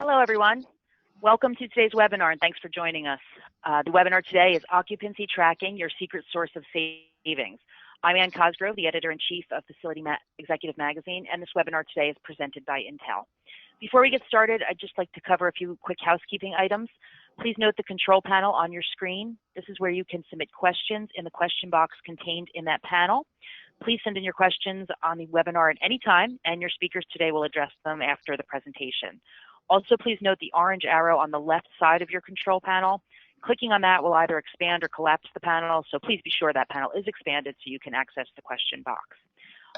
Hello, everyone. Welcome to today's webinar, and thanks for joining us. The webinar today is Occupancy Tracking, Your Secret Source of Savings. I'm Ann Cosgrove, the Editor-in-Chief of Facility Executive Magazine, and this webinar today is presented by Intel. Before we get started, I'd just like to cover a few quick housekeeping items. Please note the control panel on your screen. This is where you can submit questions in the question box contained in that panel. Please send in your questions on the webinar at any time, and your speakers today will address them after the presentation. Also, please note the orange arrow on the left side of your control panel. Clicking on that will either expand or collapse the panel, so please be sure that panel is expanded so you can access the question box.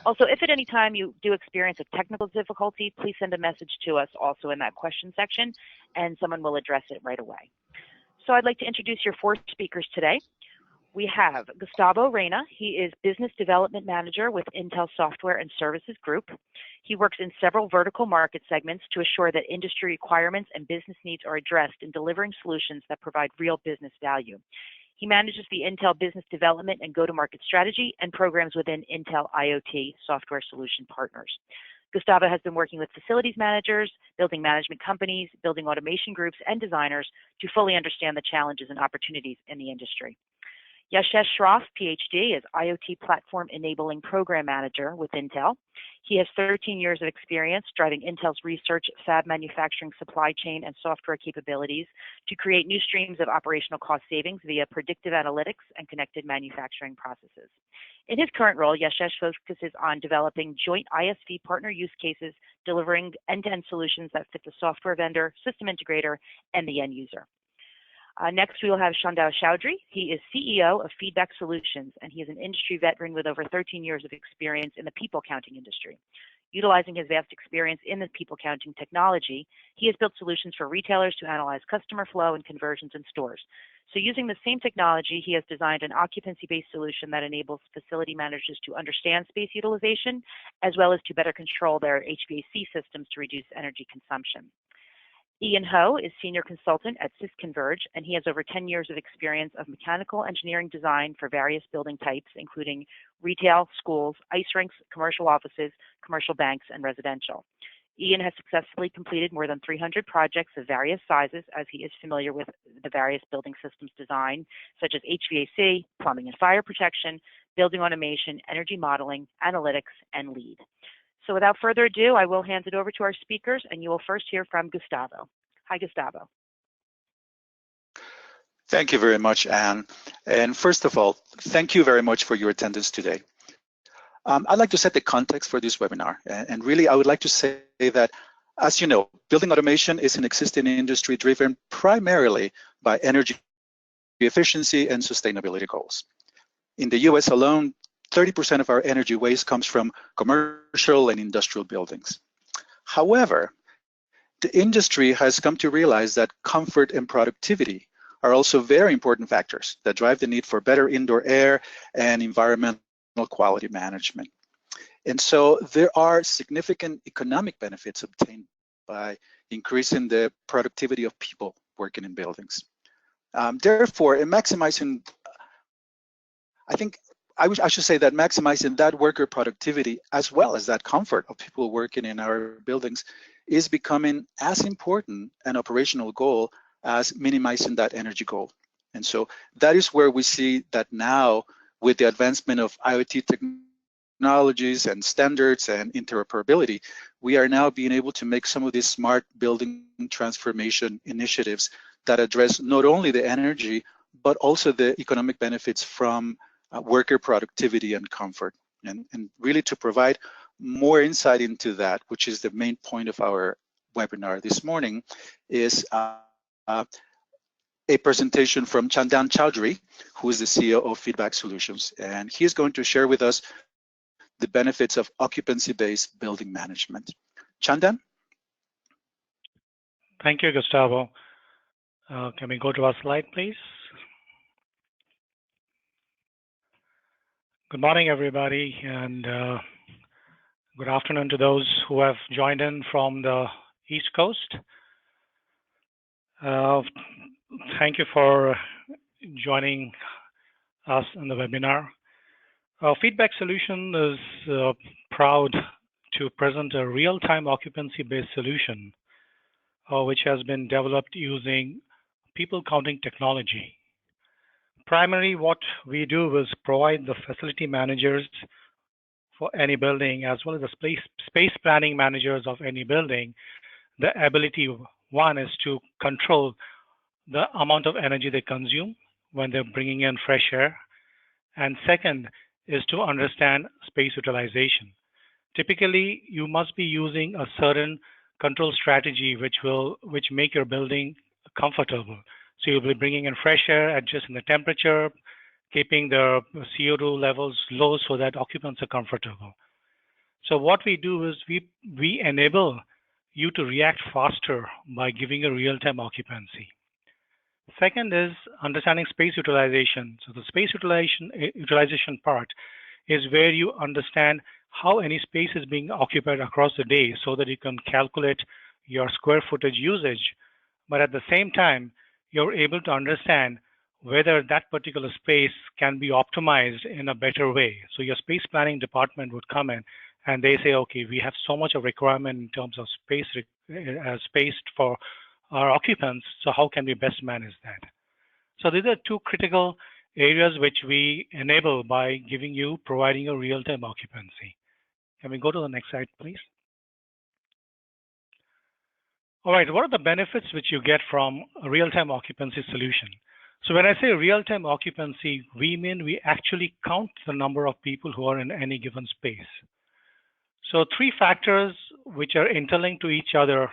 Also, if at any time you do experience a technical difficulty, please send a message to us also in that question section, and someone will address it right away. So I'd like to introduce your four speakers today. We have Gustavo Reyna. He is Business Development Manager with Intel Software and Services Group. He works in several vertical market segments to assure that industry requirements and business needs are addressed in delivering solutions that provide real business value. He manages the Intel business development and go-to-market strategy and programs within Intel IoT software solution partners. Gustavo has been working with facilities managers, building management companies, building automation groups, and designers to fully understand the challenges and opportunities in the industry. Yashesh Shroff, PhD, is IoT Platform Enabling Program Manager with Intel. He has 13 years of experience driving Intel's research, fab manufacturing, supply chain, and software capabilities to create new streams of operational cost savings via predictive analytics and connected manufacturing processes. In his current role, Yashesh focuses on developing joint ISV partner use cases, delivering end-to-end solutions that fit the software vendor, system integrator, and the end user. Next, we will have Shandao Chowdhury. He is CEO of Feedback Solutions, and he is an industry veteran with over 13 years of experience in the people counting industry. Utilizing his vast experience in the people counting technology, he has built solutions for retailers to analyze customer flow and conversions in stores. So using the same technology, he has designed an occupancy-based solution that enables facility managers to understand space utilization, as well as to better control their HVAC systems to reduce energy consumption. Ian Ho is Senior Consultant at Converge, and he has over 10 years of experience of mechanical engineering design for various building types, including retail, schools, ice rinks, commercial offices, commercial banks, and residential. Ian has successfully completed more than 300 projects of various sizes, as he is familiar with the various building systems design, such as HVAC, plumbing and fire protection, building automation, energy modeling, analytics, and LEED. So without further ado, I will hand it over to our speakers, and you will first hear from Gustavo. Hi, Gustavo. Thank you very much, Anne. And first of all, thank you very much for your attendance today. I'd like to set the context for this webinar. And really, I would like to say that, as you know, building automation is an existing industry driven primarily by energy efficiency and sustainability goals. In the US alone, 30% of our energy waste comes from commercial and industrial buildings. However, the industry has come to realize that comfort and productivity are also very important factors that drive the need for better indoor air and environmental quality management. And so there are significant economic benefits obtained by increasing the productivity of people working in buildings. Therefore, in maximizing, I should say that maximizing that worker productivity as well as that comfort of people working in our buildings is becoming as important an operational goal as minimizing that energy goal. And so that is where we see that now, with the advancement of IoT technologies and standards and interoperability, we are now being able to make some of these smart building transformation initiatives that address not only the energy, but also the economic benefits from worker productivity and comfort. And really to provide more insight into that, which is the main point of our webinar this morning, is a presentation from Chandan Chowdhury, who is the CEO of Feedback Solutions. And he is going to share with us the benefits of occupancy-based building management. Chandan? Thank you, Gustavo. Can we go to our slide, please? Good morning, everybody, and good afternoon to those who have joined in from the East Coast. Thank you for joining us in the webinar. Feedback Solution is proud to present a real-time occupancy-based solution which has been developed using people counting technology. Primarily, what we do is provide the facility managers for any building, as well as the space planning managers of any building, the ability, one, is to control the amount of energy they consume when they're bringing in fresh air, and second is to understand space utilization. Typically, you must be using a certain control strategy which make your building comfortable. So you'll be bringing in fresh air, adjusting the temperature, keeping the CO2 levels low so that occupants are comfortable. So what we do is we enable you to react faster by giving a real-time occupancy. Second is understanding space utilization. So the space utilization part is where you understand how any space is being occupied across the day so that you can calculate your square footage usage. But at the same time, you're able to understand whether that particular space can be optimized in a better way. So your space planning department would come in and they say, okay, we have so much of requirement in terms of space for our occupants, so how can we best manage that? So these are two critical areas which we enable by providing a real-time occupancy. Can we go to the next slide, please? All right, what are the benefits which you get from a real-time occupancy solution? So when I say real-time occupancy, we mean we actually count the number of people who are in any given space. So three factors which are interlinked to each other,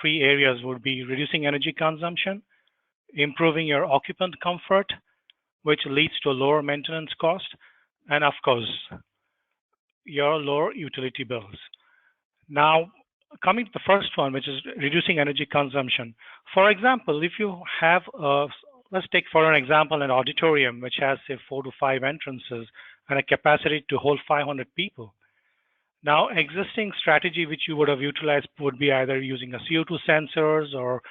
three areas would be reducing energy consumption, improving your occupant comfort, which leads to lower maintenance cost, and of course, your lower utility bills. Now, coming to the first one, which is reducing energy consumption. For example, if you have, let's take for an example, an auditorium which has say 4 to 5 entrances and a capacity to hold 500 people. Now, existing strategy which you would have utilized would be either using a CO2 sensors or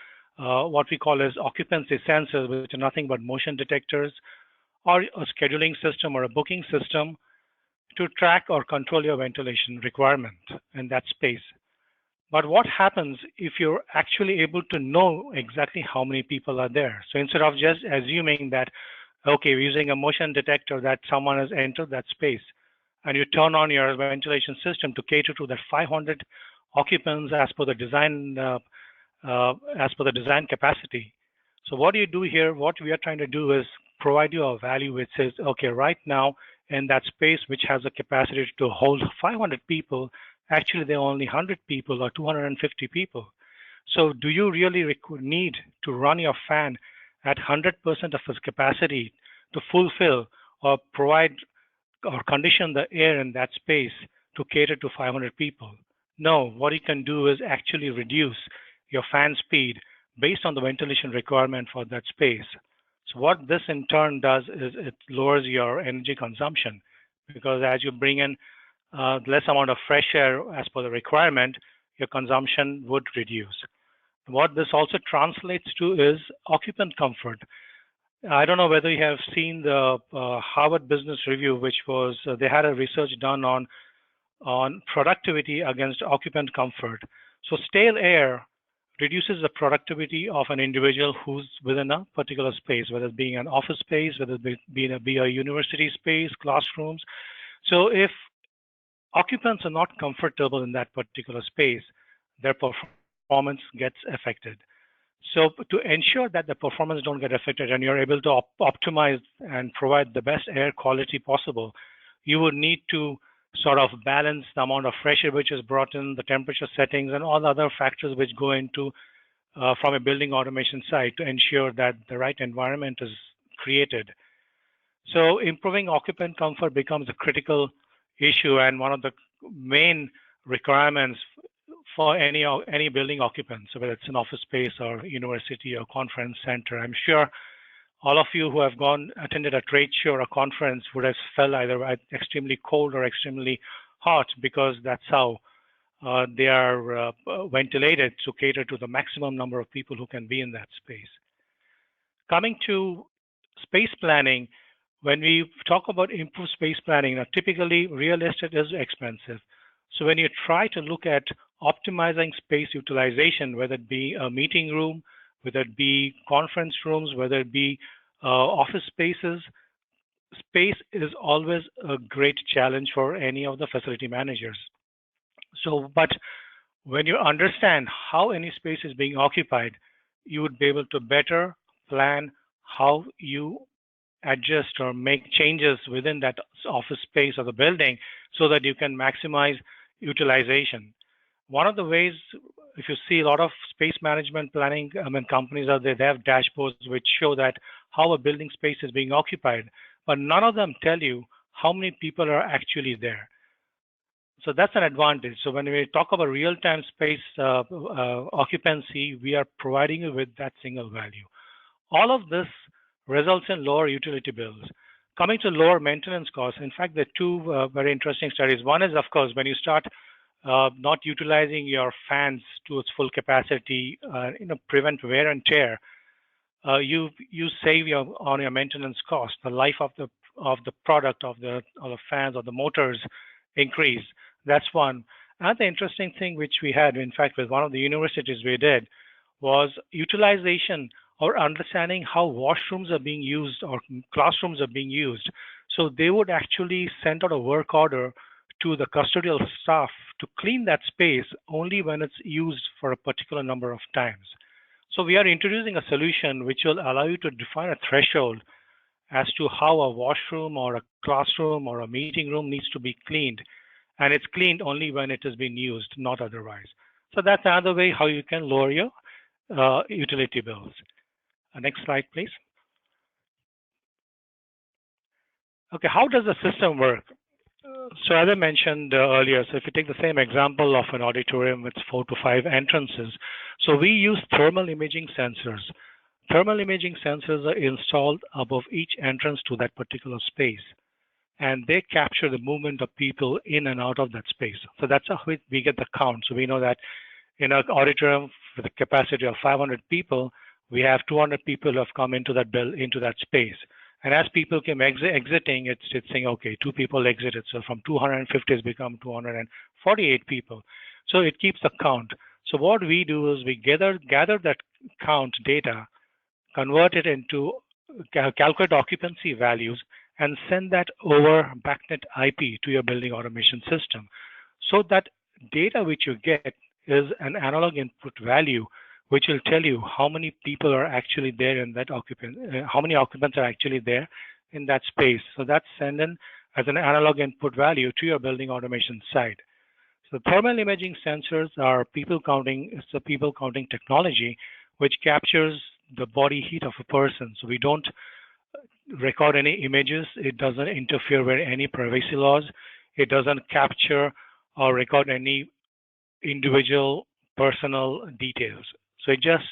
what we call as occupancy sensors, which are nothing but motion detectors, or a scheduling system or a booking system to track or control your ventilation requirement in that space. But what happens if you're actually able to know exactly how many people are there? So instead of just assuming that, okay, we're using a motion detector that someone has entered that space, and you turn on your ventilation system to cater to that 500 occupants as per the design capacity. So what do you do here? What we are trying to do is provide you a value which says, okay, right now in that space which has a capacity to hold 500 people, actually there are only 100 people or 250 people. So do you really need to run your fan at 100% of its capacity to fulfill or provide or condition the air in that space to cater to 500 people? No, what you can do is actually reduce your fan speed based on the ventilation requirement for that space. So what this in turn does is it lowers your energy consumption, because as you bring in less amount of fresh air as per the requirement, your consumption would reduce. What this also translates to is occupant comfort. I don't know whether you have seen the Harvard Business Review, which was they had a research done on productivity against occupant comfort. So stale air reduces the productivity of an individual who's within a particular space, whether it be an office space, whether it be a university space, classrooms. So if occupants are not comfortable in that particular space, their performance gets affected. So to ensure that the performance don't get affected and you're able to optimize and provide the best air quality possible, you would need to sort of balance the amount of fresh air which is brought in, the temperature settings, and all the other factors which go into from a building automation side to ensure that the right environment is created. So improving occupant comfort becomes a critical issue and one of the main requirements for any building occupant, so whether it's an office space or university or conference center. I'm sure all of you who have attended a trade show or a conference would have felt either extremely cold or extremely hot, because that's how they are ventilated to cater to the maximum number of people who can be in that space. Coming to space planning, when we talk about improved space planning, now typically real estate is expensive. So when you try to look at optimizing space utilization, whether it be a meeting room, whether it be conference rooms, whether it be office spaces, space is always a great challenge for any of the facility managers. So, but when you understand how any space is being occupied, you would be able to better plan how you adjust or make changes within that office space or the building so that you can maximize utilization. One of the ways, if you see a lot of space management planning companies out there, they have dashboards which show that how a building space is being occupied, but none of them tell you how many people are actually there. So that's an advantage. So when we talk about real-time space occupancy, we are providing you with that single value. All of this results in lower utility bills. Coming to lower maintenance costs, in fact, there are two very interesting studies. One is, of course, when you start not utilizing your fans to its full capacity, prevent wear and tear, you save on your maintenance cost. The life of the product of the fans or the motors increase. That's one. And the interesting thing which we had, in fact, with one of the universities we did, was utilization or understanding how washrooms are being used or classrooms are being used. So they would actually send out a work order to the custodial staff to clean that space only when it's used for a particular number of times. So we are introducing a solution which will allow you to define a threshold as to how a washroom or a classroom or a meeting room needs to be cleaned. And it's cleaned only when it has been used, not otherwise. So that's another way how you can lower your utility bills. Next slide, please. Okay, how does the system work? So as I mentioned earlier, so if you take the same example of an auditorium with 4 to 5 entrances, so we use thermal imaging sensors. Thermal imaging sensors are installed above each entrance to that particular space, and they capture the movement of people in and out of that space. So that's how we get the count. So we know that in an auditorium with a capacity of 500 people, we have 200 people who have come into that space. And as people came exiting, it's saying, okay, 2 people exited. So from 250 it's become 248 people. So it keeps the count. So what we do is we gather that count data, convert it into calculate occupancy values, and send that over BACnet IP to your building automation system. So that data which you get is an analog input value, which will tell you how many people are actually there in that how many occupants are actually there in that space. So that's sent in as an analog input value to your building automation side. So thermal imaging sensors are people counting. It's a people counting technology, which captures the body heat of a person. So we don't record any images. It doesn't interfere with any privacy laws. It doesn't capture or record any individual personal details. So it's just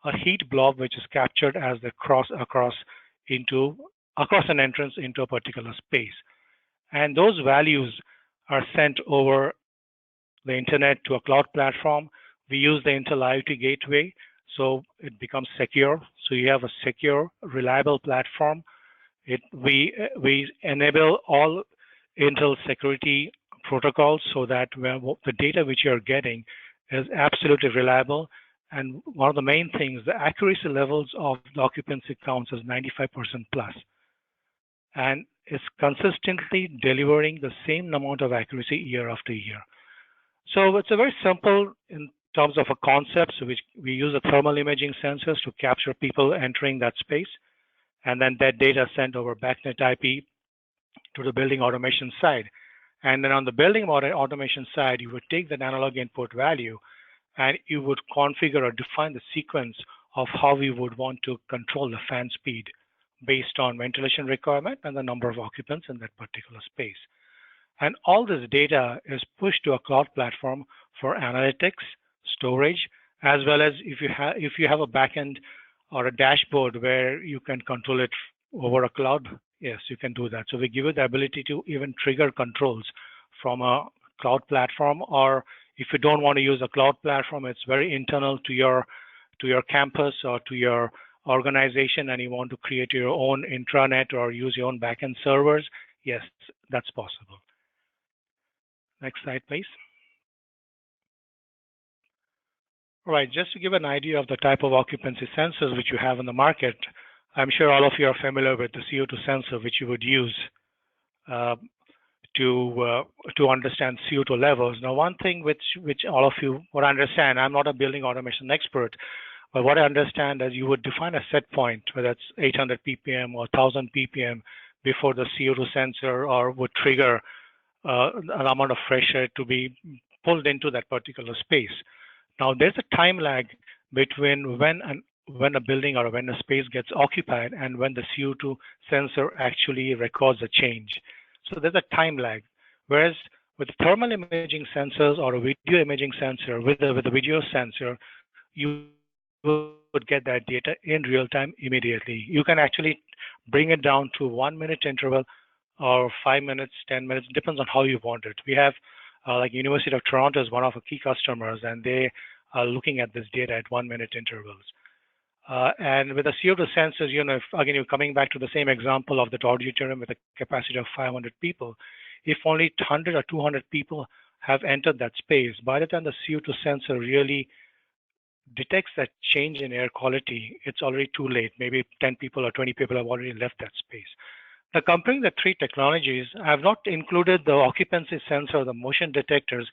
a heat blob which is captured as they cross across an entrance into a particular space. And those values are sent over the internet to a cloud platform. We use the Intel IoT gateway, so it becomes secure. So you have a secure, reliable platform. We enable all Intel security protocols so that the data which you're getting is absolutely reliable. And one of the main things, the accuracy levels of the occupancy counts is 95% plus. And it's consistently delivering the same amount of accuracy year after year. So it's a very simple in terms of a concept. So we use the thermal imaging sensors to capture people entering that space. And then that data sent over BACnet IP to the building automation side. And then on the building automation side, you would take that analog input value and you would configure or define the sequence of how we would want to control the fan speed based on ventilation requirement and the number of occupants in that particular space. And all this data is pushed to a cloud platform for analytics, storage, as well as if you have a backend or a dashboard where you can control it over a cloud, yes, you can do that. So we give you the ability to even trigger controls from a cloud platform, or if you don't want to use a cloud platform, it's very internal to your campus or to your organization, and you want to create your own intranet or use your own backend servers, yes, that's possible. Next slide, please. Right, just to give an idea of the type of occupancy sensors which you have in the market, I'm sure all of you are familiar with the CO2 sensor which you would use uh, to understand CO2 levels. Now, one thing which all of you would understand, I'm not a building automation expert, but what I understand is you would define a set point, whether it's 800 ppm or 1000 ppm, before the CO2 sensor or would trigger an amount of fresh air to be pulled into that particular space. Now, there's a time lag between when a building or when a space gets occupied and when the CO2 sensor actually records a change. So there's a time lag. Whereas with thermal imaging sensors or a video imaging sensor, with a video sensor, you would get that data in real time immediately. You can actually bring it down to 1 minute interval or 5 minutes, 10 minutes, depends on how you want it. We have like University of Toronto is one of our key customers, and they are looking at this data at 1 minute intervals. And with the CO2 sensors, if again you're coming back to the same example of that auditorium with a capacity of 500 people, if only 100 or 200 people have entered that space, by the time the CO2 sensor really detects that change in air quality, it's already too late. Maybe 10 people or 20 people have already left that space. Now, comparing the three technologies, I have not included the occupancy sensor or the motion detectors,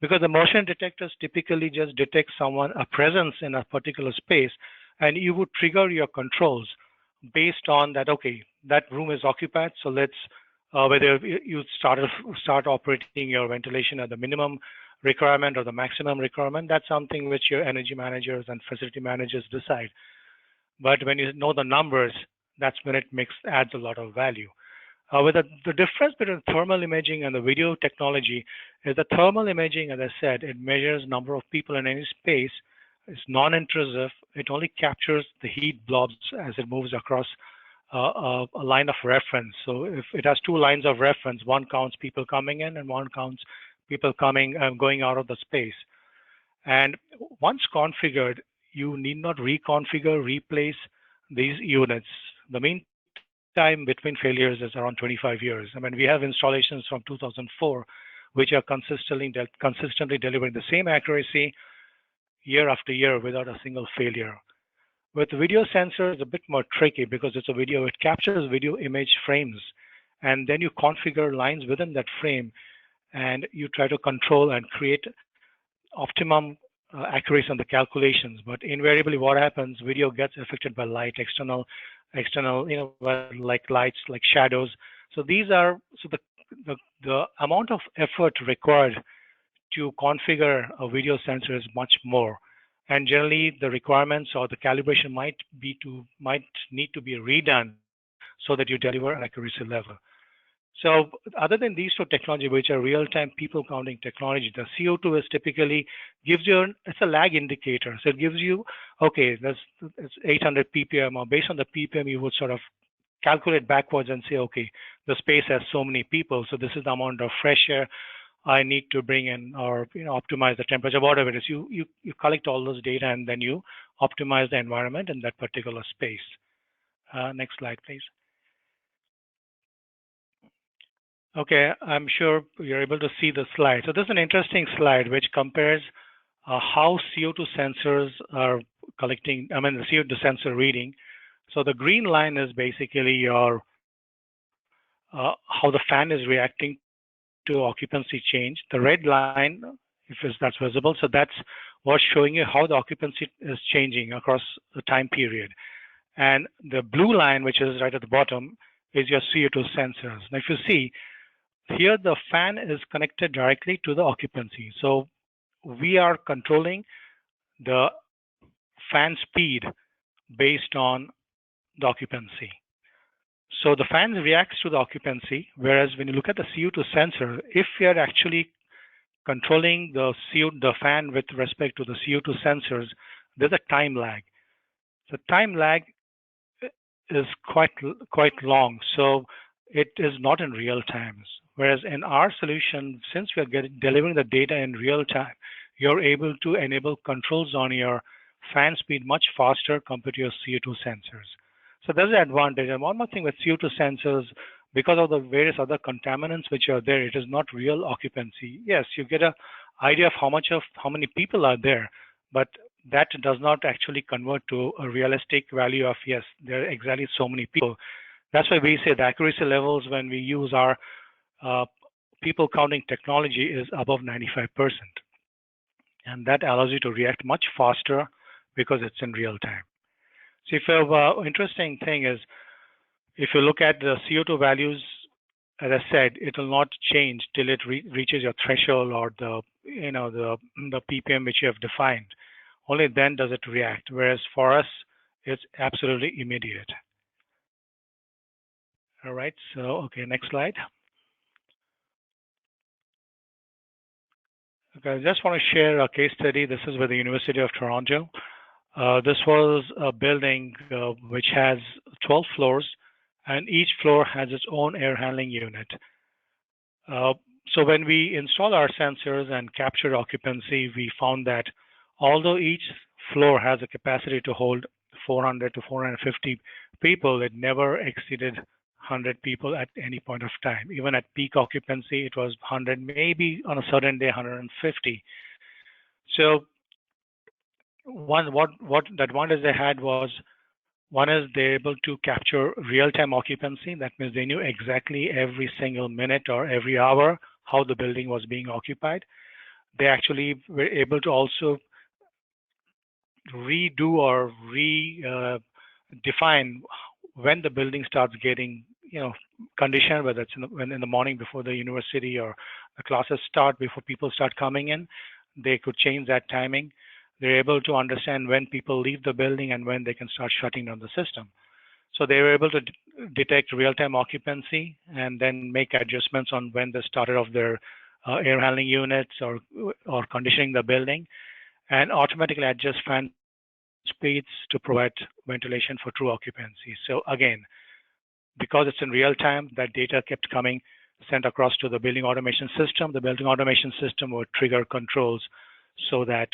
because the motion detectors typically just detect a presence in a particular space, and you would trigger your controls based on that. Okay, that room is occupied, so let's whether you start operating your ventilation at the minimum requirement or the maximum requirement. That's something which your energy managers and facility managers decide. But when you know the numbers, that's when it adds a lot of value. With the difference between thermal imaging and the video technology is the thermal imaging, as I said, it measures number of people in any space. It's non-intrusive. It only captures the heat blobs as it moves across a line of reference. So if it has two lines of reference, one counts people coming in and one counts people going out of the space. And once configured, you need not reconfigure, replace these units. The mean time between failures is around 25 years. I mean, we have installations from 2004, which are consistently delivering the same accuracy year after year without a single failure. With video sensor, it's a bit more tricky because it's a video. It captures video image frames, and then you configure lines within that frame, and you try to control and create optimum accuracy on the calculations. But invariably, what happens? Video gets affected by light, external, like lights, like shadows. So the amount of effort required to configure a video sensor is much more. And generally, the requirements or the calibration might need to be redone so that you deliver an accuracy level. So other than these two technologies, which are real-time people counting technology, the CO2 is typically gives you, it's a lag indicator. So it gives you, okay, it's 800 ppm, or based on the ppm, you would sort of calculate backwards and say, okay, the space has so many people, so this is the amount of fresh air I need to bring in, or optimize the temperature, whatever it is. You collect all those data and then you optimize the environment in that particular space. Next slide, please. Okay, I'm sure you're able to see the slide. So this is an interesting slide which compares how CO2 sensors are collecting, the CO2 sensor reading. So the green line is basically your how the fan is reacting to occupancy change. The red line, that's visible, so that's what's showing you how the occupancy is changing across the time period. And the blue line, which is right at the bottom, is your CO2 sensors. Now, if you see, here the fan is connected directly to the occupancy. So we are controlling the fan speed based on the occupancy. So the fan reacts to the occupancy, whereas when you look at the CO2 sensor, if you're actually controlling the fan with respect to the CO2 sensors, there's a time lag. The time lag is quite long, so it is not in real time. Whereas in our solution, since we are delivering the data in real time, you're able to enable controls on your fan speed much faster compared to your CO2 sensors. So there's an advantage. And one more thing with CO2 sensors, because of the various other contaminants which are there, it is not real occupancy. Yes, you get an idea of how many people are there, but that does not actually convert to a realistic value of, yes, there are exactly so many people. That's why we say the accuracy levels when we use our people counting technology is above 95%. And that allows you to react much faster because it's in real time. So if you interesting thing is, if you look at the CO2 values, as I said, it will not change till it reaches your threshold or the ppm which you have defined. Only then does it react. Whereas for us, it's absolutely immediate. All right. So okay, next slide. Okay, I just want to share a case study. This is with the University of Toronto. This was a building which has 12 floors, and each floor has its own air handling unit. So when we install our sensors and capture occupancy, we found that although each floor has a capacity to hold 400 to 450 people, it never exceeded 100 people at any point of time. Even at peak occupancy, it was 100, maybe on a certain day 150. So what the advantage they had was, one is they're able to capture real-time occupancy. That means they knew exactly every single minute or every hour how the building was being occupied. They actually were able to also redo or redefine when the building starts getting, conditioned, whether it's in the morning before the university or the classes start, before people start coming in, they could change that timing. They're able to understand when people leave the building and when they can start shutting down the system. So they were able to detect real-time occupancy and then make adjustments on when they started off their air handling units or conditioning the building, and automatically adjust fan speeds to provide ventilation for true occupancy. So again, because it's in real time, that data kept coming, sent across to the building automation system. The building automation system would trigger controls so that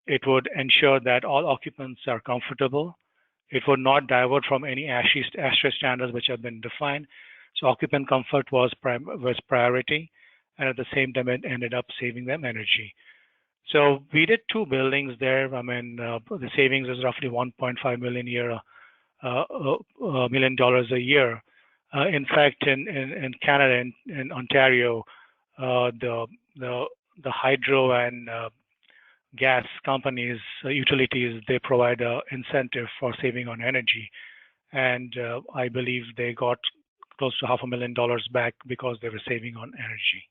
it would ensure that all occupants are comfortable. It would not divert from any ASHRAE standards which have been defined. So occupant comfort was priority, and at the same time, it ended up saving them energy. So we did 2 buildings there. I mean, the savings is roughly 1.5 million $1 million a year. In fact, in Canada, in Ontario, the hydro and gas companies, utilities, they provide an incentive for saving on energy. And I believe they got close to $500,000 back because they were saving on energy.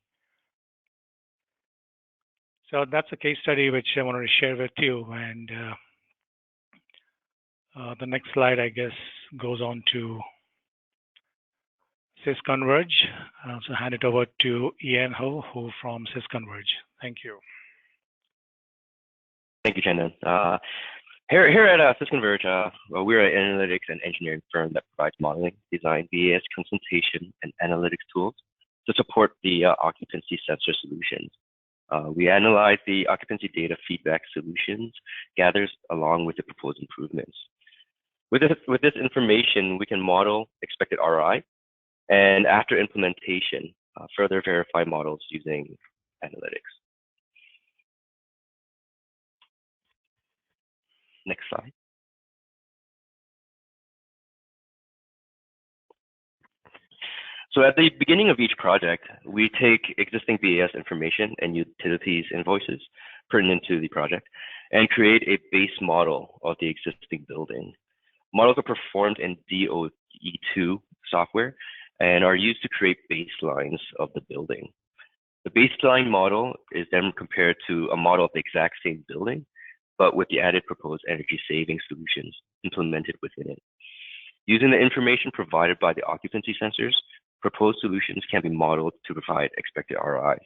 So that's a case study which I wanted to share with you. And the next slide, I guess, goes on to Converge. So hand it over to Ian Ho, who from Converge. Thank you. Thank you, Chandan. Here at Converge, we're an analytics and engineering firm that provides modeling, design, BAS consultation, and analytics tools to support the occupancy sensor solutions. We analyze the occupancy data feedback solutions gathered along with the proposed improvements. With this information, we can model expected ROI, and after implementation, further verify models using analytics. Next slide. So at the beginning of each project, we take existing BAS information and utilities invoices pertinent to the project and create a base model of the existing building. Models are performed in DOE2 software and are used to create baselines of the building. The baseline model is then compared to a model of the exact same building, but with the added proposed energy saving solutions implemented within it. Using the information provided by the occupancy sensors, proposed solutions can be modeled to provide expected ROIs.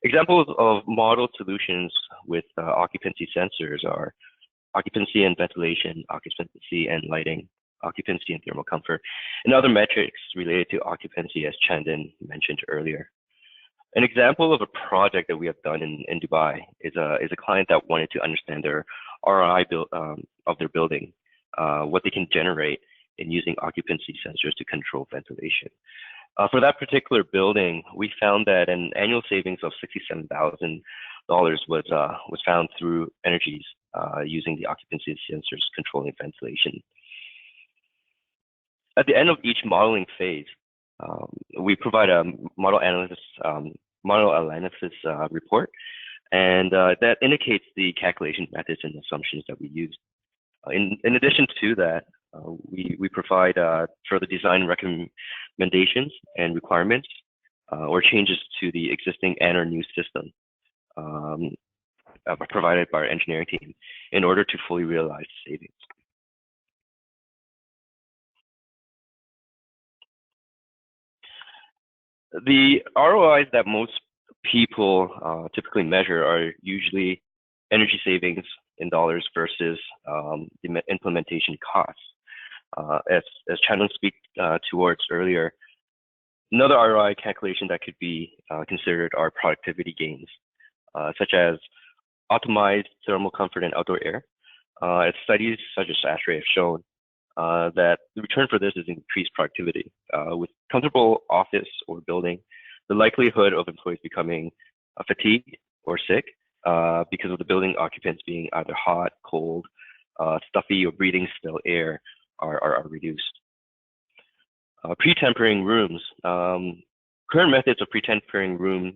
Examples of modeled solutions with occupancy sensors are occupancy and ventilation, occupancy and lighting, occupancy and thermal comfort, and other metrics related to occupancy, as Chandan mentioned earlier. An example of a project that we have done in Dubai is a client that wanted to understand their ROI of their building, what they can generate in using occupancy sensors to control ventilation. For that particular building, we found that an annual savings of $67,000 was found through energies using the occupancy sensors controlling ventilation. At the end of each modeling phase, we provide a model analysis report, and that indicates the calculation methods and assumptions that we used. In addition to that, we provide further design recommendations and requirements or changes to the existing and or new system provided by our engineering team in order to fully realize savings. The ROIs that most people typically measure are usually energy savings in dollars versus the implementation costs. As Chandler speak towards earlier, another ROI calculation that could be considered are productivity gains, such as optimized thermal comfort and outdoor air. As studies such as ASHRAE have shown, that the return for this is increased productivity. With comfortable office or building, the likelihood of employees becoming fatigued or sick because of the building occupants being either hot, cold, stuffy, or breathing stale air are reduced. Pre-tempering rooms. Current methods of pre-tempering rooms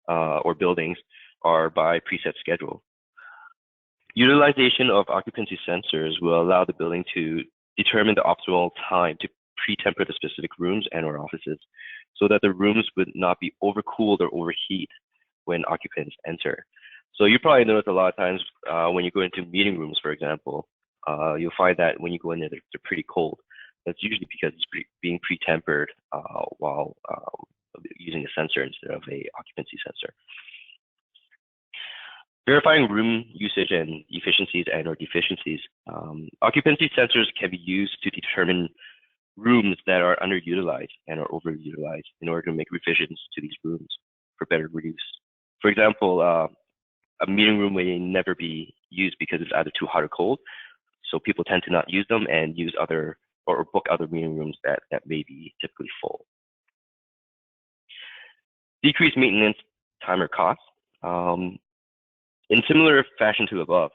or buildings are by preset schedule. Utilization of occupancy sensors will allow the building to determine the optimal time to pre-temper the specific rooms and or offices so that the rooms would not be overcooled or overheat when occupants enter. So you probably notice a lot of times when you go into meeting rooms, for example, you'll find that when you go in there, they're pretty cold. That's usually because it's being pre-tempered while using a sensor instead of a occupancy sensor. Verifying room usage and efficiencies and or deficiencies. Occupancy sensors can be used to determine rooms that are underutilized and or overutilized in order to make revisions to these rooms for better use. For example, a meeting room may never be used because it's either too hot or cold, so people tend to not use them and use other or book other meeting rooms that may be typically full. Decreased maintenance time or cost. In similar fashion to above,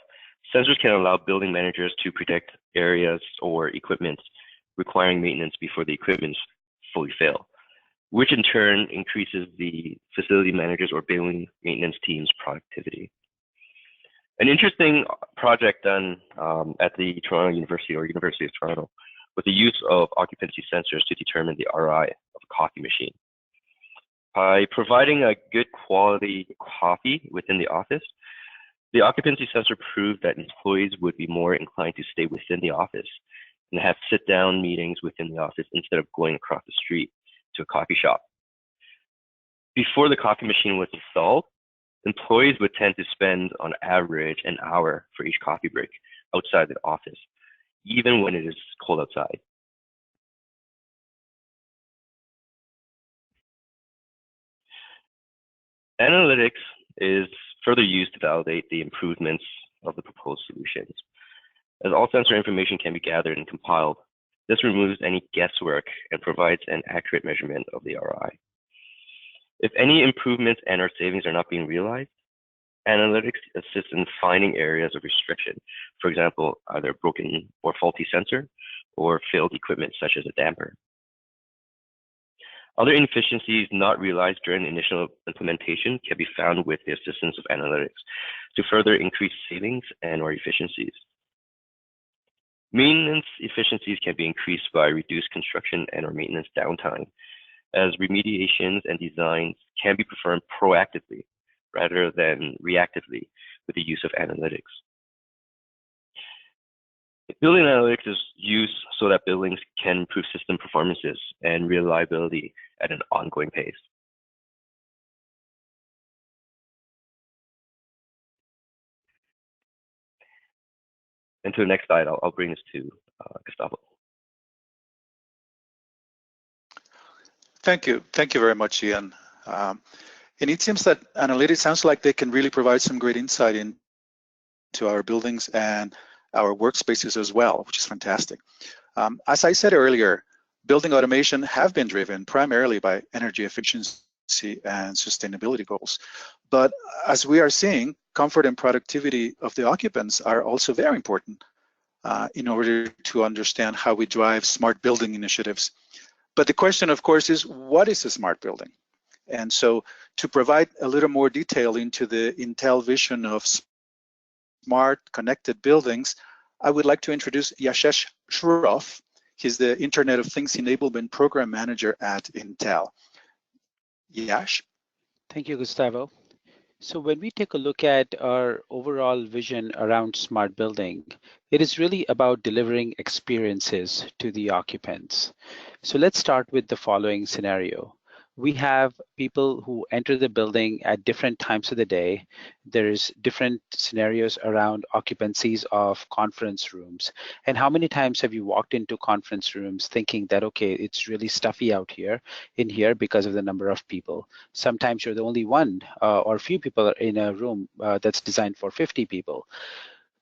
sensors can allow building managers to predict areas or equipment requiring maintenance before the equipment fully fail, which in turn increases the facility managers or building maintenance team's productivity. An interesting project done at the Toronto University or University of Toronto with the use of occupancy sensors to determine the ROI of a coffee machine. By providing a good quality coffee within the office, the occupancy sensor proved that employees would be more inclined to stay within the office and have sit-down meetings within the office instead of going across the street to a coffee shop. Before the coffee machine was installed, employees would tend to spend on average an hour for each coffee break outside the office, even when it is cold outside. Analytics is further used to validate the improvements of the proposed solutions. As all sensor information can be gathered and compiled, this removes any guesswork and provides an accurate measurement of the ROI. If any improvements and or savings are not being realized, analytics assists in finding areas of restriction, for example, either a broken or faulty sensor or failed equipment such as a damper. Other inefficiencies not realized during the initial implementation can be found with the assistance of analytics to further increase savings and or efficiencies. Maintenance efficiencies can be increased by reduced construction and or maintenance downtime, as remediations and designs can be performed proactively rather than reactively with the use of analytics. Building analytics is used so that buildings can improve system performances and reliability at an ongoing pace. And to the next slide, I'll bring this to Gustavo. Thank you very much, Ian. And it seems that analytics sounds like they can really provide some great insight into our buildings and our workspaces as well, which is fantastic. As I said earlier, building automation have been driven primarily by energy efficiency and sustainability goals. But as we are seeing, comfort and productivity of the occupants are also very important in order to understand how we drive smart building initiatives. But the question, of course, is what is a smart building? And so to provide a little more detail into the Intel vision of smart connected buildings, I would like to introduce Yashesh Shroff. He's the Internet of Things Enablement Program Manager at Intel. Yash? Thank you, Gustavo. So when we take a look at our overall vision around smart building, it is really about delivering experiences to the occupants. So let's start with the following scenario. We have people who enter the building at different times of the day. There's different scenarios around occupancies of conference rooms. And how many times have you walked into conference rooms thinking that, okay, it's really stuffy out here in here because of the number of people. Sometimes you're the only one or few people in a room that's designed for 50 people.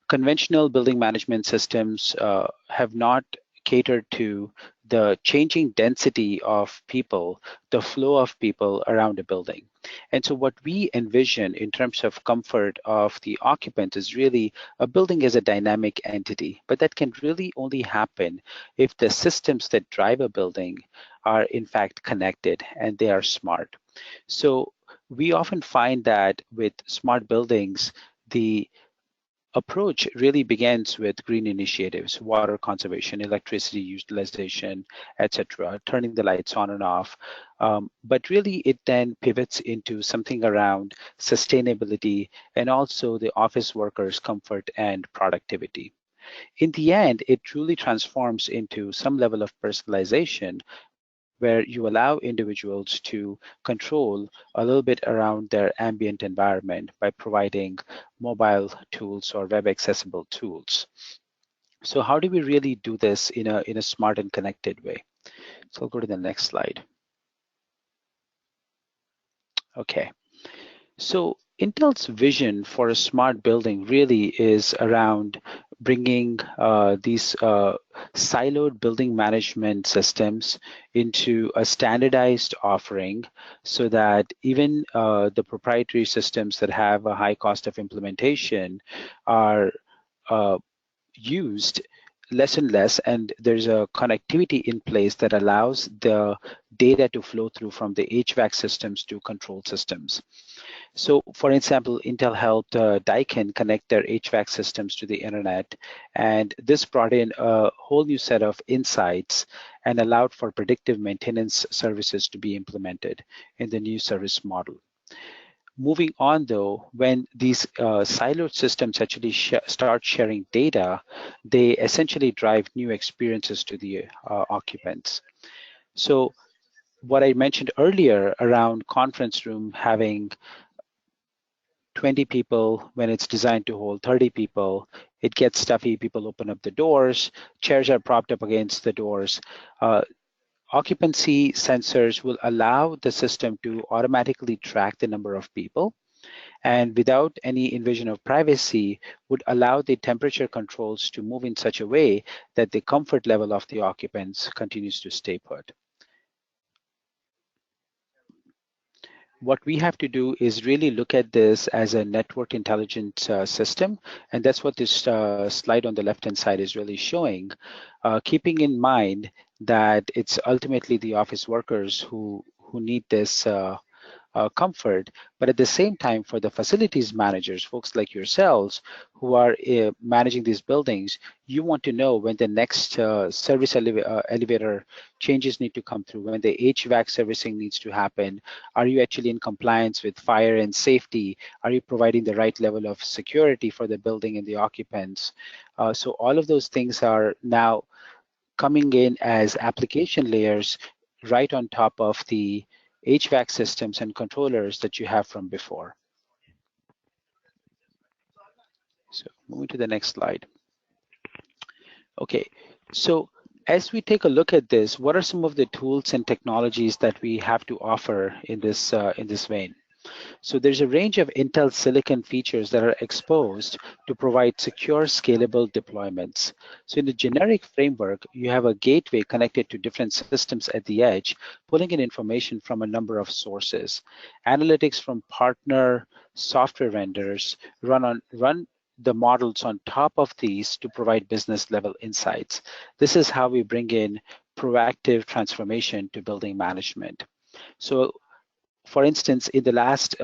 Conventional building management systems have not catered to the changing density of people, the flow of people around a building. And so what we envision in terms of comfort of the occupant is really a building as a dynamic entity, but that can really only happen if the systems that drive a building are in fact connected and they are smart. So we often find that with smart buildings, the approach really begins with green initiatives, water conservation, electricity utilization, etc., turning the lights on and off. But really, it then pivots into something around sustainability and also the office workers' comfort and productivity. In the end, it truly transforms into some level of personalization where you allow individuals to control a little bit around their ambient environment by providing mobile tools or web accessible tools. So how do we really do this in a smart and connected way? So I'll go to the next slide. Okay. So Intel's vision for a smart building really is around bringing these siloed building management systems into a standardized offering so that even the proprietary systems that have a high cost of implementation are used less and less, and there's a connectivity in place that allows the data to flow through from the HVAC systems to control systems. So for example, Intel helped Daikin connect their HVAC systems to the internet, and this brought in a whole new set of insights and allowed for predictive maintenance services to be implemented in the new service model. Moving on though, when these siloed systems actually start sharing data, they essentially drive new experiences to the occupants. So what I mentioned earlier around conference room having 20 people when it's designed to hold 30 people, it gets stuffy, people open up the doors, chairs are propped up against the doors. Occupancy sensors will allow the system to automatically track the number of people, and without any invasion of privacy would allow the temperature controls to move in such a way that the comfort level of the occupants continues to stay put. What we have to do is really look at this as a network intelligent system, and that's what this slide on the left-hand side is really showing, keeping in mind that it's ultimately the office workers who need this comfort, but at the same time for the facilities managers, folks like yourselves who are managing these buildings, you want to know when the next service elevator changes need to come through, when the HVAC servicing needs to happen. Are you actually in compliance with fire and safety? Are you providing the right level of security for the building and the occupants? So all of those things are now coming in as application layers right on top of the HVAC systems and controllers that you have from before. So moving to the next slide. Okay, so as we take a look at this, what are some of the tools and technologies that we have to offer in this vein? So there's a range of Intel silicon features that are exposed to provide secure, scalable deployments. So in the generic framework, you have a gateway connected to different systems at the edge, pulling in information from a number of sources. Analytics from partner software vendors run the models on top of these to provide business level insights. This is how we bring in proactive transformation to building management. So for instance, in the last,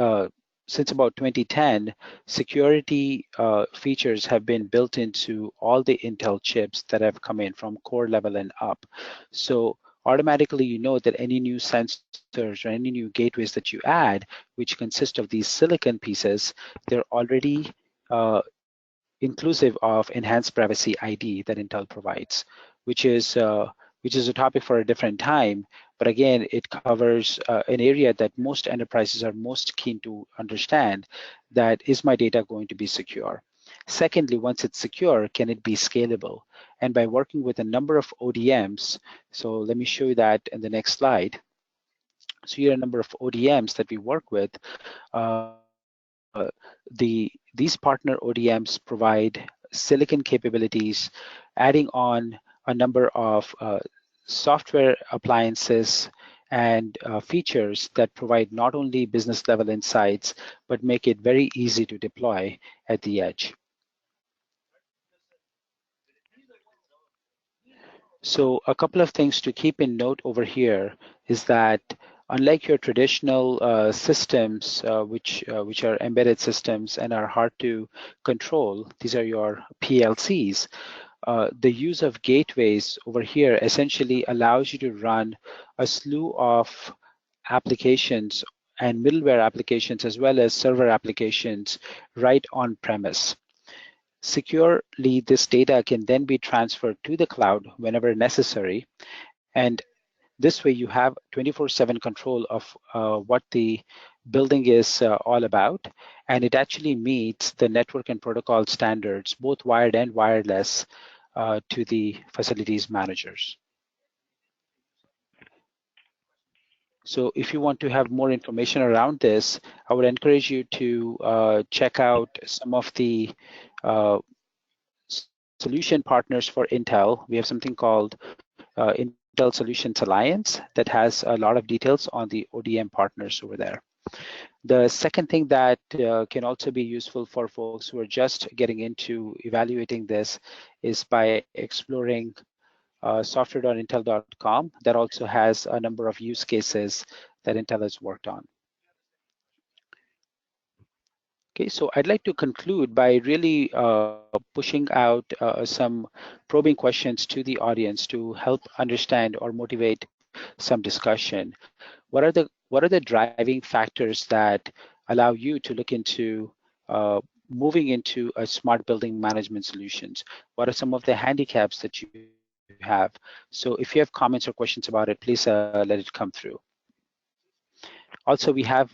since about 2010, security features have been built into all the Intel chips that have come in from core level and up. So automatically you know that any new sensors or any new gateways that you add, which consist of these silicon pieces, they're already inclusive of enhanced privacy ID that Intel provides, which is a topic for a different time. But again, it covers an area that most enterprises are most keen to understand, that is my data going to be secure? Secondly, once it's secure, can it be scalable? And by working with a number of ODMs, so let me show you that in the next slide. So here are a number of ODMs that we work with. These partner ODMs provide silicon capabilities, adding on a number of software appliances and features that provide not only business level insights, but make it very easy to deploy at the edge. So a couple of things to keep in note over here is that unlike your traditional systems, which are embedded systems and are hard to control, these are your PLCs. The use of gateways over here essentially allows you to run a slew of applications and middleware applications as well as server applications right on premise. Securely, this data can then be transferred to the cloud whenever necessary. And this way you have 24/7 control of what the building is all about. And it actually meets the network and protocol standards, both wired and wireless, to the facilities managers. So if you want to have more information around this, I would encourage you to check out some of the solution partners for Intel. We have something called Intel Solutions Alliance that has a lot of details on the ODM partners over there. The second thing that can also be useful for folks who are just getting into evaluating this is by exploring software.intel.com. That also has a number of use cases that Intel has worked on. Okay, so I'd like to conclude by really pushing out some probing questions to the audience to help understand or motivate some discussion. What are the driving factors that allow you to look into moving into a smart building management solutions? What are some of the handicaps that you have? So if you have comments or questions about it, please let it come through. Also, we have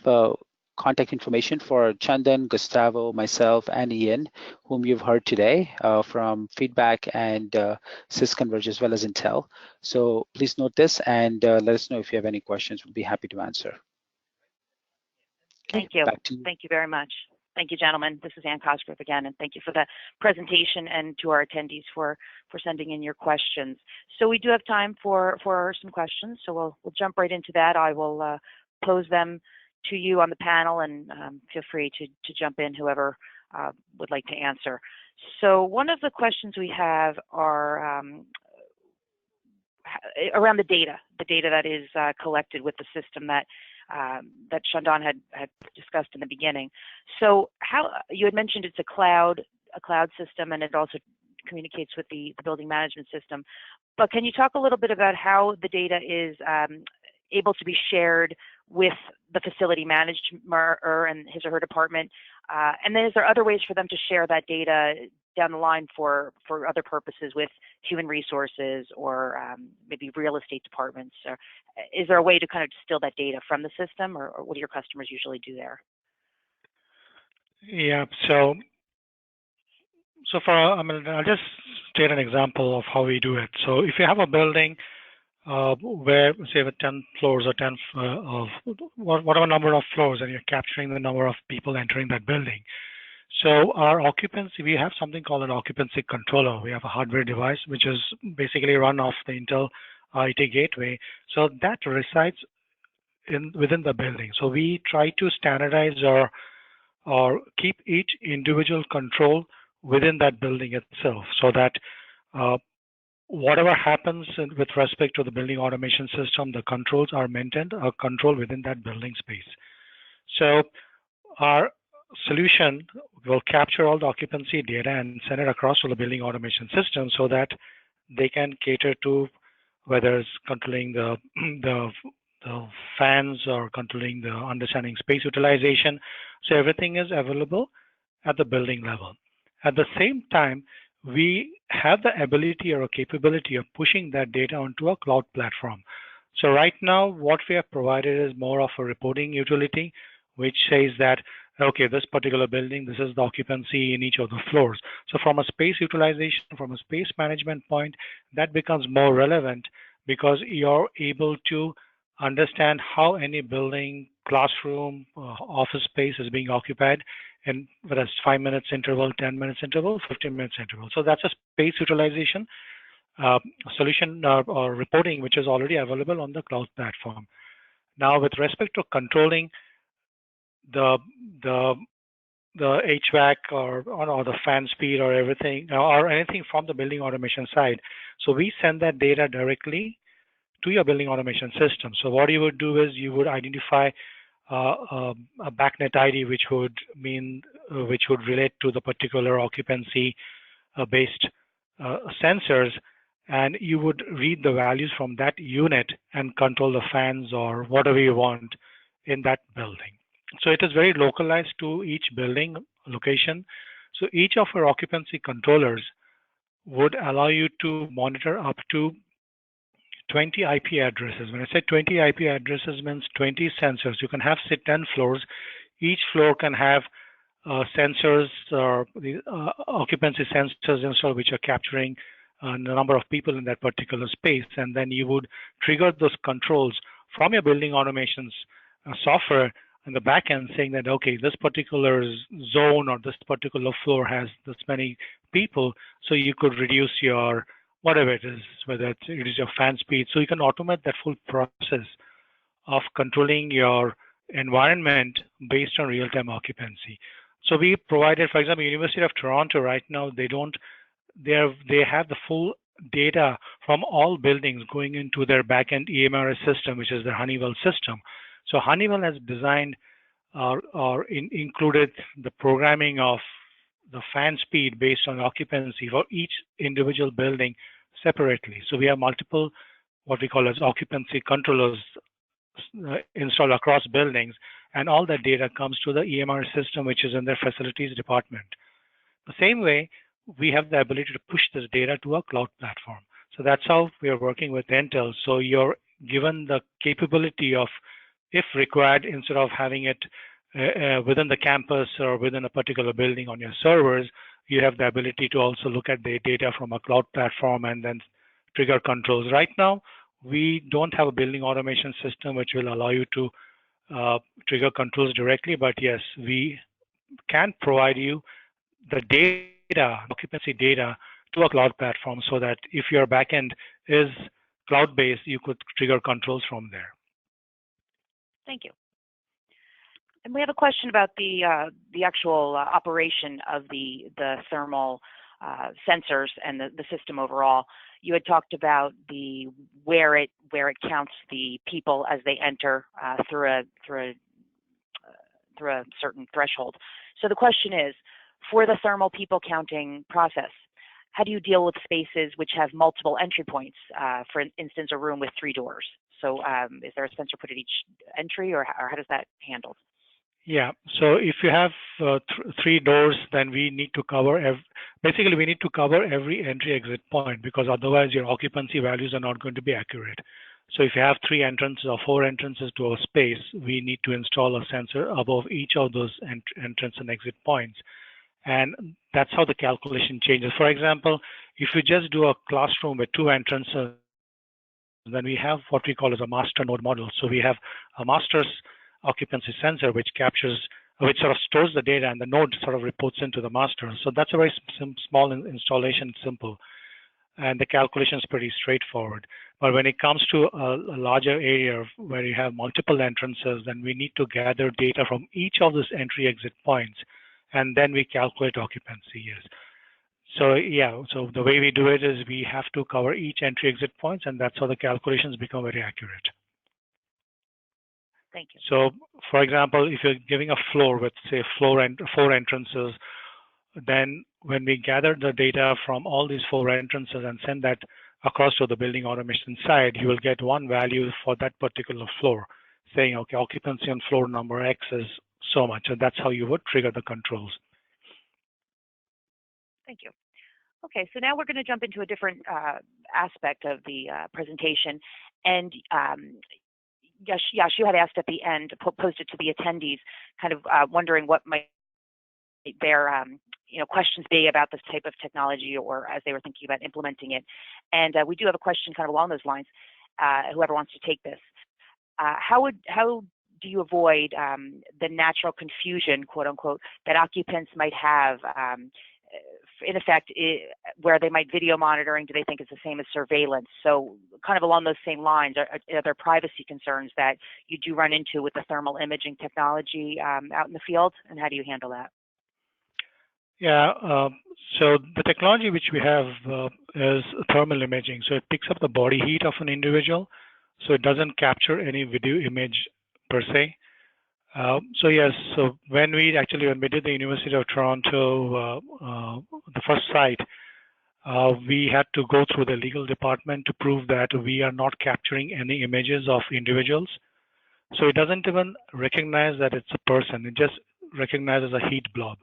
contact information for Chandan, Gustavo, myself, and Ian, whom you've heard today from Feedback and Converge as well as Intel. So please note this and let us know if you have any questions. We'll be happy to answer. Okay, thank you. Back to you. Thank you very much. Thank you, gentlemen. This is Ann Cosgrove again, and thank you for the presentation and to our attendees for sending in your questions. So we do have time for some questions, so we'll jump right into that. I will pose them to you on the panel, and feel free to jump in, whoever would like to answer. So one of the questions we have are around the data that is collected with the system that Chandan had discussed in the beginning. So how you had mentioned it's a cloud system, and it also communicates with the building management system. But can you talk a little bit about how the data is able to be shared with the facility manager and his or her department? And then is there other ways for them to share that data down the line for other purposes with human resources or maybe real estate departments? Or is there a way to kind of distill that data from the system, or what do your customers usually do there? Yeah, so I'll just state an example of how we do it. So if you have a building, where, say, with 10 floors or 10 of whatever number of floors, and you're capturing the number of people entering that building. So our occupancy, we have something called an occupancy controller. We have a hardware device which is basically run off the Intel IT gateway. So that resides within the building. So we try to standardize or keep each individual control within that building itself, so that whatever happens with respect to the building automation system, the controls are maintained or controlled within that building space. So our solution will capture all the occupancy data and send it across to the building automation system so that they can cater to whether it's controlling the fans or controlling the understanding space utilization. So everything is available at the building level. At the same time, we have the ability or capability of pushing that data onto a cloud platform. So right now, what we have provided is more of a reporting utility, which says that, okay, this particular building, this is the occupancy in each of the floors. So from a space utilization, from a space management point, that becomes more relevant because you're able to understand how any building, classroom, office space is being occupied, and whether it's 5 minutes interval, 10 minutes interval, 15 minutes interval. So that's a space utilization solution or reporting, which is already available on the cloud platform. Now, with respect to controlling the HVAC or the fan speed or everything, or anything from the building automation side, so we send that data directly to your building automation system. So what you would do is you would identify a BACnet ID, which would relate to the particular occupancy-based sensors, and you would read the values from that unit and control the fans or whatever you want in that building. So it is very localized to each building location. So each of our occupancy controllers would allow you to monitor up to 20 IP addresses. When I say 20 IP addresses, means 20 sensors. You can have, say, 10 floors. Each floor can have sensors or the occupancy sensors installed, which are capturing the number of people in that particular space. And then you would trigger those controls from your building automations software in the back end, saying that, okay, this particular zone or this particular floor has this many people, so you could reduce your whatever it is, whether it is your fan speed. So you can automate that full process of controlling your environment based on real-time occupancy. So we provided, for example, University of Toronto right now, they have the full data from all buildings going into their backend EMRS system, which is the Honeywell system. So Honeywell has designed or included the programming of the fan speed based on occupancy for each individual building separately. So we have multiple, what we call as occupancy controllers installed across buildings, and all that data comes to the EMR system, which is in their facilities department. The same way, we have the ability to push this data to a cloud platform. So that's how we are working with Intel. So you're given the capability of, if required, instead of having it within the campus or within a particular building on your servers, you have the ability to also look at the data from a cloud platform and then trigger controls. Right now, we don't have a building automation system which will allow you to trigger controls directly, but yes, we can provide you the data, occupancy data, to a cloud platform so that if your backend is cloud-based, you could trigger controls from there. Thank you. And we have a question about the actual operation of the thermal sensors and the system overall. You had talked about where it counts the people as they enter through a certain threshold. So the question is, for the thermal people counting process, how do you deal with spaces which have multiple entry points? For instance, a room with 3 doors. So is there a sensor put at each entry, or how does that handled? Yeah, so if you have 3 doors, then we need to cover basically we need to cover every entry exit point, because otherwise your occupancy values are not going to be accurate. So if you have 3 entrances or 4 entrances to a space, we need to install a sensor above each of those entrance and exit points. And that's how the calculation changes. For example, if you just do a classroom with 2 entrances then we have what we call as a master node model. So we have a master's occupancy sensor, which sort of stores the data, and the node sort of reports into the master. So that's a very small installation, simple, and the calculation is pretty straightforward. But when it comes to a larger area where you have multiple entrances, then we need to gather data from each of those entry-exit points, and then we calculate occupancy. Yes. So yeah, so the way we do it is we have to cover each entry-exit points, and that's how the calculations become very accurate. Thank you. So, for example, if you're giving a floor with, say, four entrances, then when we gather the data from all these 4 entrances and send that across to the building automation side, you will get one value for that particular floor, saying, okay, occupancy on floor number X is so much, and that's how you would trigger the controls. Thank you. Okay, so now we're going to jump into a different aspect of the presentation. And Yash, you had asked at the end, posed it to the attendees, kind of wondering what might their questions be about this type of technology, or as they were thinking about implementing it. And we do have a question kind of along those lines. Whoever wants to take this, how do you avoid the natural confusion, quote unquote, that occupants might have? In effect, where they might video monitoring, do they think it's the same as surveillance? So kind of along those same lines, are there privacy concerns that you do run into with the thermal imaging technology out in the field, and how do you handle that? Yeah, so the technology which we have is thermal imaging. So it picks up the body heat of an individual, so it doesn't capture any video image per se. So yes, so when we did the University of Toronto, the first site, we had to go through the legal department to prove that we are not capturing any images of individuals. So it doesn't even recognize that it's a person. It just recognizes a heat blob.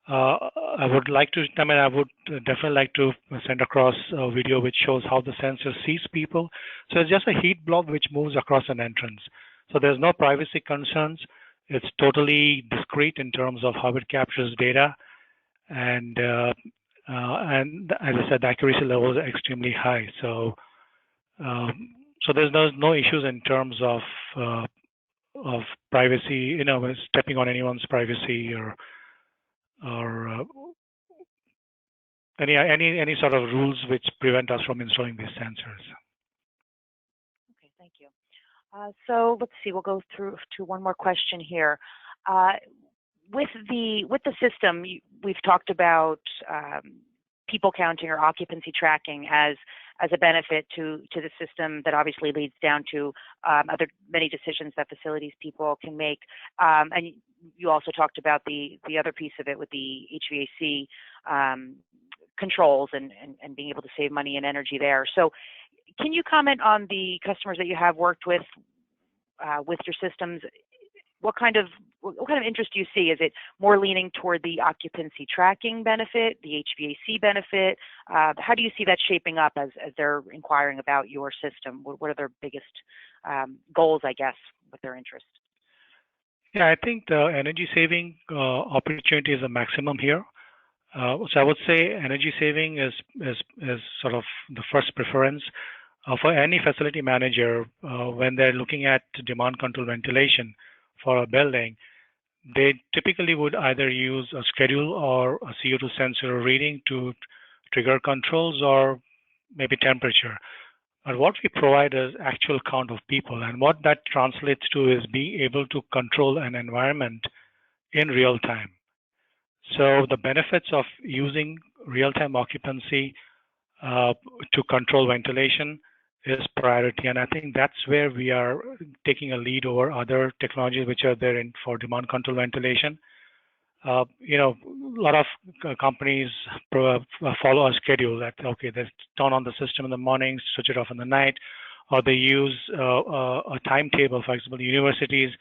I would definitely like to send across a video which shows how the sensor sees people. So it's just a heat blob which moves across an entrance. So there's no privacy concerns. It's totally discrete in terms of how it captures data, and as I said, the accuracy levels are extremely high. So there's no issues in terms of privacy, stepping on anyone's privacy or any sort of rules which prevent us from installing these sensors. Okay, thank you. So let's see, we'll go through to one more question here. With the system, we've talked about people counting or occupancy tracking as a benefit to the system that obviously leads down to many decisions that facilities people can make. And you also talked about the other piece of it with the HVAC controls and being able to save money and energy there. So can you comment on the customers that you have worked with your systems? What kind of interest do you see? Is it more leaning toward the occupancy tracking benefit, the HVAC benefit? How do you see that shaping up as they're inquiring about your system? What are their biggest goals, I guess, with their interest? Yeah, I think the energy saving opportunity is a maximum here. So I would say energy saving is sort of the first preference for any facility manager when they're looking at demand control ventilation for a building. They typically would either use a schedule or a CO2 sensor reading to trigger controls, or maybe temperature. But what we provide is actual count of people, and what that translates to is being able to control an environment in real time. So the benefits of using real-time occupancy to control ventilation is priority, and I think that's where we are taking a lead over other technologies which are there for demand control ventilation. A lot of companies follow a schedule that, okay, they turn on the system in the morning, switch it off in the night, or they use a timetable. For example, universities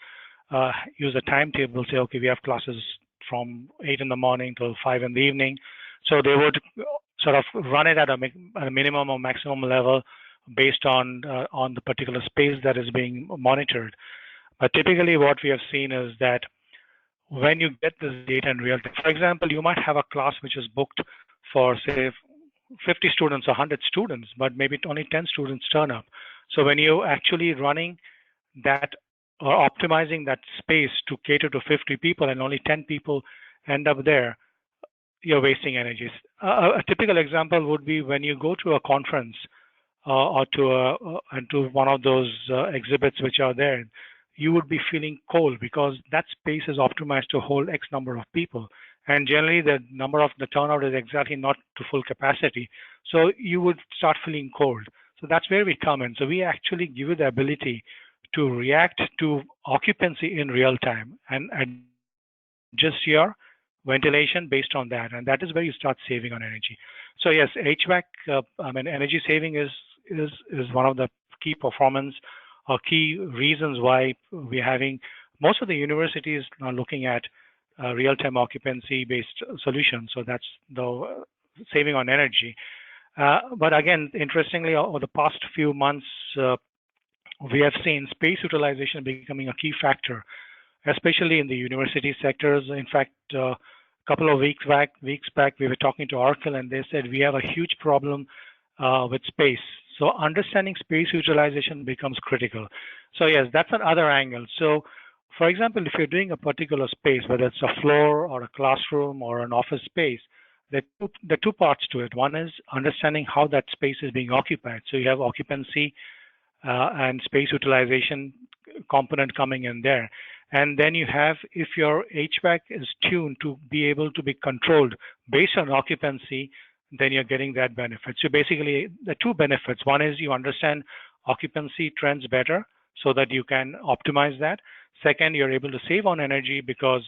use a timetable, say, okay, we have classes from 8 in the morning till 5 in the evening. So they would sort of run it at a minimum or maximum level based on the particular space that is being monitored. But typically what we have seen is that when you get this data in real time, for example, you might have a class which is booked for, say, 50 students or 100 students, but maybe only 10 students turn up. So when you're actually running that or optimizing that space to cater to 50 people and only 10 people end up there, you're wasting energy. A typical example would be when you go to a conference or to one of those exhibits which are there, you would be feeling cold because that space is optimized to hold X number of people. And generally the turnout is exactly not to full capacity. So you would start feeling cold. So that's where we come in. So we actually give you the ability to react to occupancy in real time and adjust your ventilation based on that. And that is where you start saving on energy. So yes, HVAC, energy saving is one of the key performance or key reasons why we're having most of the universities are looking at real-time occupancy-based solutions. So that's the saving on energy. But again, interestingly, over the past few months, we have seen space utilization becoming a key factor, especially in the university sectors. In fact, a couple of weeks back, we were talking to Oracle, and they said we have a huge problem with space. So understanding space utilization becomes critical. So yes, that's another angle. So for example, if you're doing a particular space, whether it's a floor or a classroom or an office space, there are two parts to it. One is understanding how that space is being occupied. So you have occupancy and space utilization component coming in there. And then you have, if your HVAC is tuned to be able to be controlled based on occupancy, then you're getting that benefit. So basically, the two benefits. One is you understand occupancy trends better so that you can optimize that. Second, you're able to save on energy because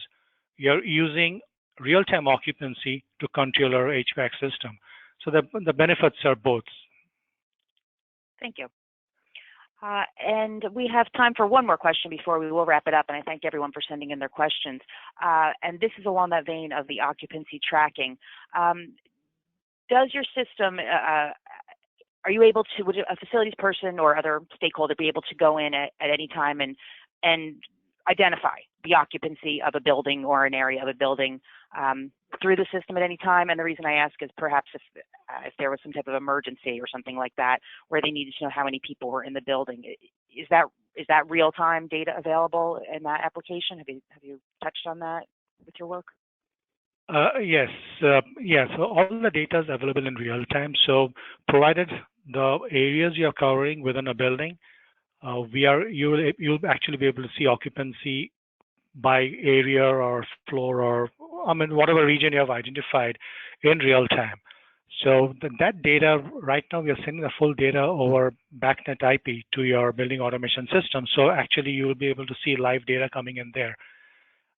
you're using real-time occupancy to control your HVAC system. So the benefits are both. Thank you. And we have time for one more question before we will wrap it up, and I thank everyone for sending in their questions. And this is along that vein of the occupancy tracking. Does your system, are you able to, would a facilities person or other stakeholder be able to go in at any time and identify the occupancy of a building or an area of a building through the system at any time? And the reason I ask is perhaps if there was some type of emergency or something like that where they needed to know how many people were in the building. Is that real-time data available in that application? Have you touched on that with your work? Yes. So all the data is available in real time. So provided the areas you're covering within a building, you'll actually be able to see occupancy by area or floor or whatever region you have identified in real time. So that data right now we are sending the full data over BACnet IP to your building automation system. So actually you will be able to see live data coming in there.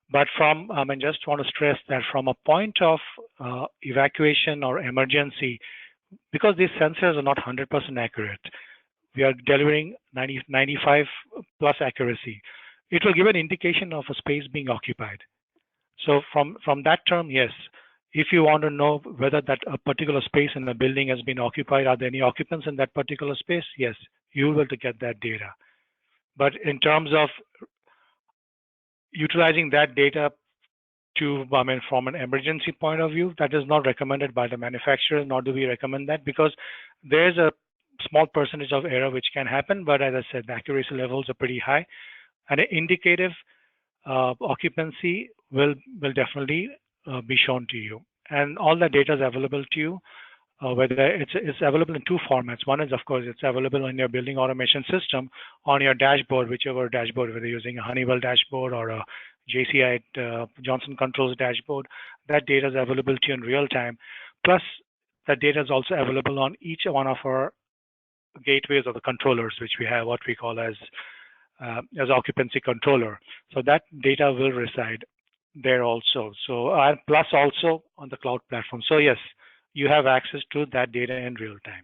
But just want to stress that from a point of evacuation or emergency, because these sensors are not 100% accurate, we are delivering 95 plus accuracy. It will give an indication of a space being occupied. So from that term, yes, if you want to know whether that a particular space in the building has been occupied, are there any occupants in that particular space? Yes, you will be able to get that data. But in terms of utilizing that data to, from an emergency point of view, that is not recommended by the manufacturer, nor do we recommend that, because there's a small percentage of error which can happen. But as I said, the accuracy levels are pretty high, and an indicative occupancy will definitely be shown to you. And all the data is available to you, whether it's available in two formats. One is, of course, it's available in your building automation system on your dashboard, whichever dashboard, whether you're using a Honeywell dashboard or a JCI Johnson Controls dashboard. That data is available to you in real time. Plus, that data is also available on each one of our gateways or the controllers, which we have what we call as occupancy controller. So that data will reside there also. So plus also on the cloud platform. So yes, you have access to that data in real time.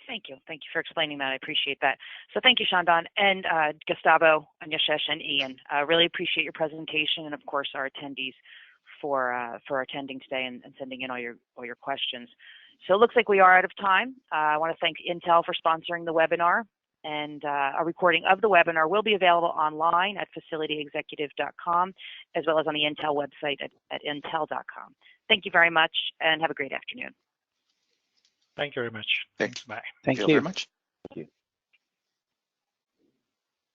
Thank you. Thank you for explaining that. I appreciate that. So thank you, Shandan, and Gustavo, and Yashesh, and Ian. Really appreciate your presentation, and of course our attendees for attending today and sending in all your questions. So it looks like we are out of time. I want to thank Intel for sponsoring the webinar, and a recording of the webinar will be available online at facilityexecutive.com, as well as on the Intel website at intel.com. Thank you very much, and have a great afternoon. Thank you very much. Thanks. Bye. Thank you very much. Thank you.